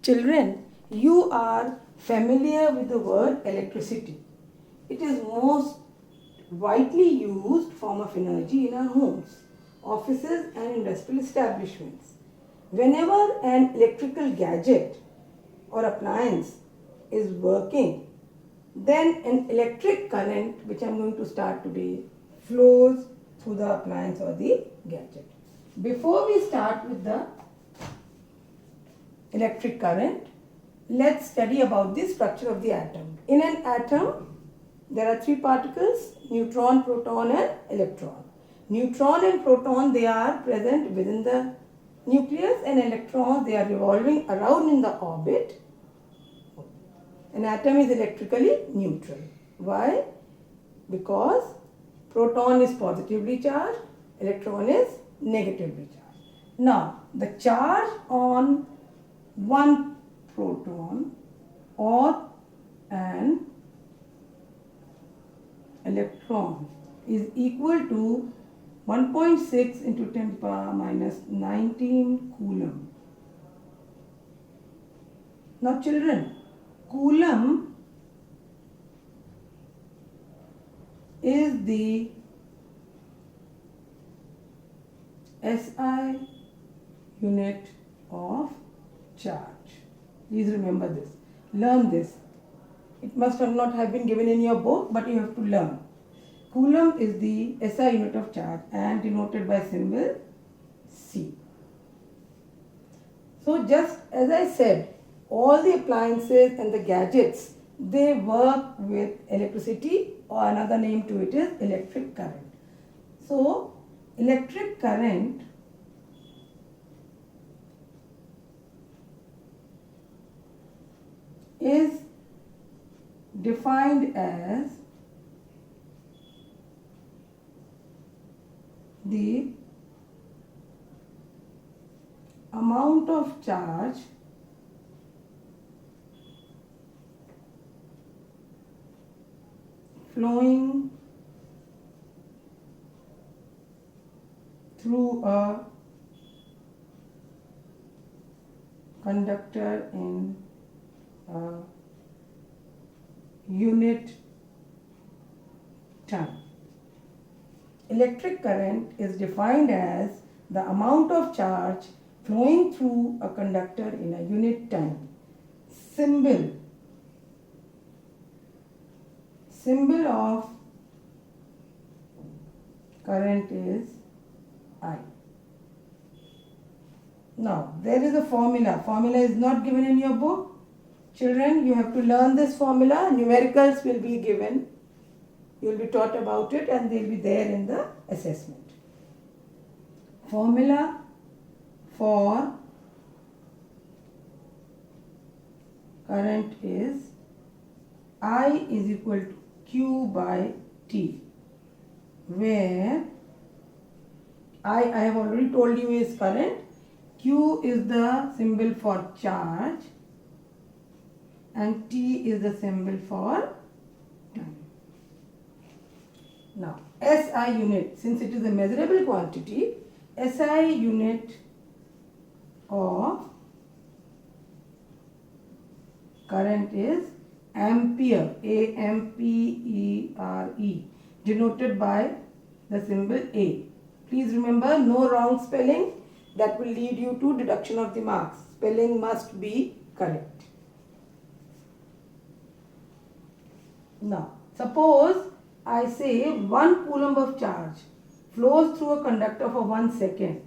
Children, you are familiar with the word electricity. It is most widely used form of energy in our homes, offices and industrial establishments. Whenever an electrical gadget or appliance is working, then an electric current, which I am going to start today, flows through the appliance or the gadget. Before we start with the electric current, let's study about the structure of the atom. In an atom, there are three particles: neutron, proton and electron. Neutron and proton, they are present within the nucleus, and electrons, they are revolving around in the orbit. An atom is electrically neutral. Why? Because proton is positively charged, electron is negatively charged. Now, the charge on one proton or an electron is equal to 1.6 into 10 to the power minus 19 coulomb. Now children, coulomb is the SI unit of charge. Please remember this. Learn this. It must not have been given in your book, but you have to learn. Coulomb is the SI unit of charge and denoted by symbol C. So just as I said, all the appliances and the gadgets, they work with electricity, or another name to it is electric current. So electric current is defined as the amount of charge flowing through a conductor in a unit time. Electric current is defined as the amount of charge flowing through a conductor in a unit time. Symbol of current is I. Now, there is a formula. Formula is not given in your book. Children, you have to learn this formula. Numericals will be given. You will be taught about it and they will be there in the assessment. Formula for current is I is equal to Q by T, where I have already told you is current. Q is the symbol for charge and T is the symbol for time. Now, SI unit, since it is a measurable quantity, SI unit of current is ampere, A-M-P-E-R-E, denoted by the symbol A. Please remember, no wrong spelling. That will lead you to deduction of the marks. Spelling must be correct. Now, suppose I say 1 coulomb of charge flows through a conductor for 1 second.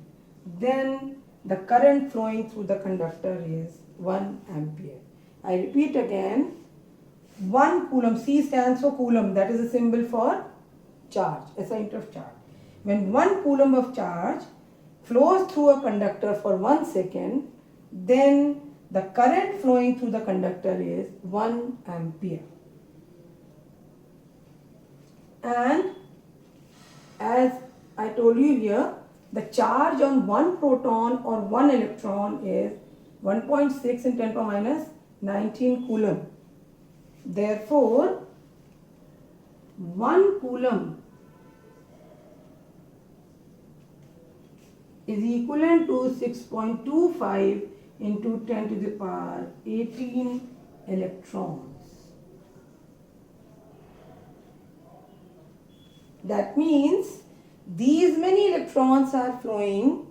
Then the current flowing through the conductor is 1 ampere. I repeat again, 1 coulomb, C stands for coulomb, that is a symbol for charge, SI unit of charge. When 1 coulomb of charge flows through a conductor for 1 second, then the current flowing through the conductor is 1 ampere. And as I told you here, the charge on 1 proton or 1 electron is 1.6 in 10 to the power minus 19 coulomb. Therefore, 1 coulomb is equivalent to 6.25 into 10 to the power 18 electrons. That means these many electrons are flowing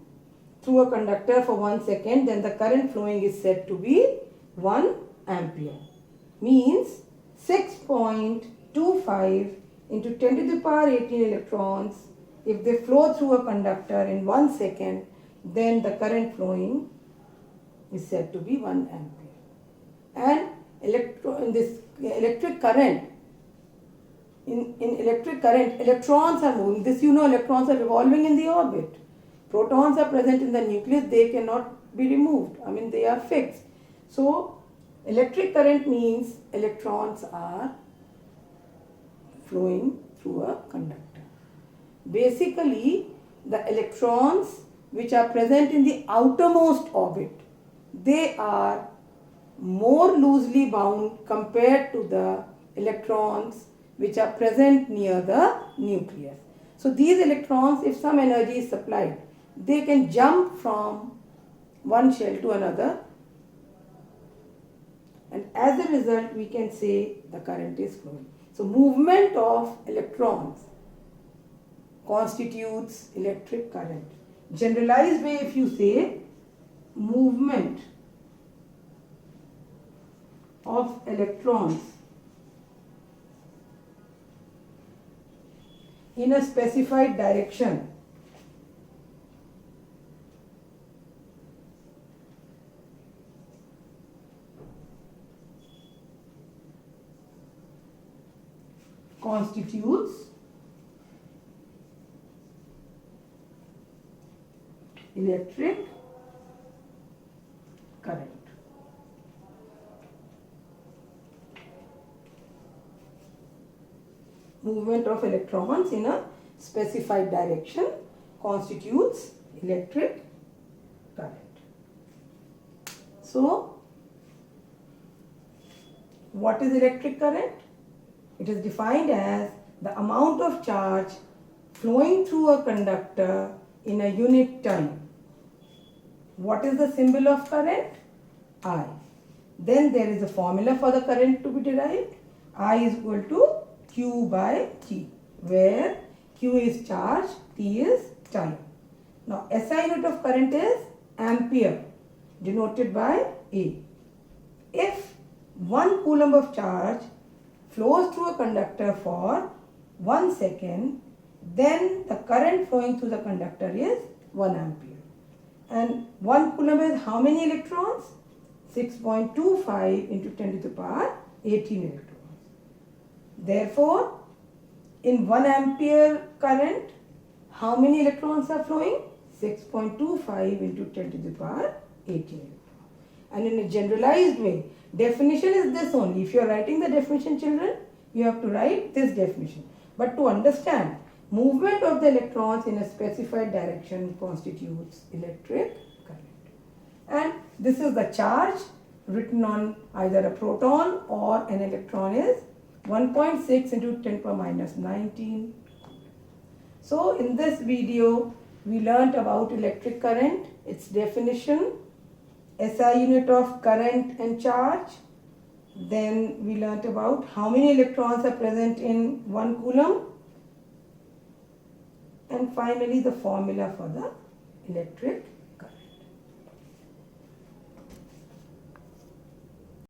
through a conductor for 1 second, then the current flowing is said to be 1 ampere. Means 6.25 into 10 to the power 18 electrons, if they flow through a conductor in 1 second, then the current flowing is said to be 1 ampere. And electric current, in electric current, electrons are moving. This you know, electrons are revolving in the orbit. Protons are present in the nucleus, they cannot be removed. I mean, they are fixed. So, electric current means electrons are flowing through a conductor. Basically, the electrons which are present in the outermost orbit, they are more loosely bound compared to the electrons which are present near the nucleus. So these electrons, if some energy is supplied, they can jump from one shell to another, and as a result we can say the current is flowing. So movement of electrons constitutes electric current. Generalized way, if you say movement of electrons in a specified direction constitutes electric current. Movement of electrons in a specified direction constitutes electric current. So, what is electric current? It is defined as the amount of charge flowing through a conductor in a unit time. What is the symbol of current? I. Then there is a formula for the current to be derived. I is equal to Q by T, where Q is charge, T is time. Now SI unit of current is ampere, denoted by A. If 1 coulomb of charge flows through a conductor for 1 second, then the current flowing through the conductor is 1 ampere. And 1 coulomb is how many electrons? 6.25 into 10 to the power 18 electrons. Therefore, in 1 ampere current, how many electrons are flowing? 6.25 into 10 to the power 18 electrons. And in a generalized way, definition is this only. If you are writing the definition, children, you have to write this definition. But to understand, movement of the electrons in a specified direction constitutes electric current. And this is the charge written on either a proton or an electron is 1.6 into 10 power minus 19. So in this video, we learnt about electric current, its definition, SI unit of current and charge. Then we learnt about how many electrons are present in 1 coulomb. And finally the formula for the electric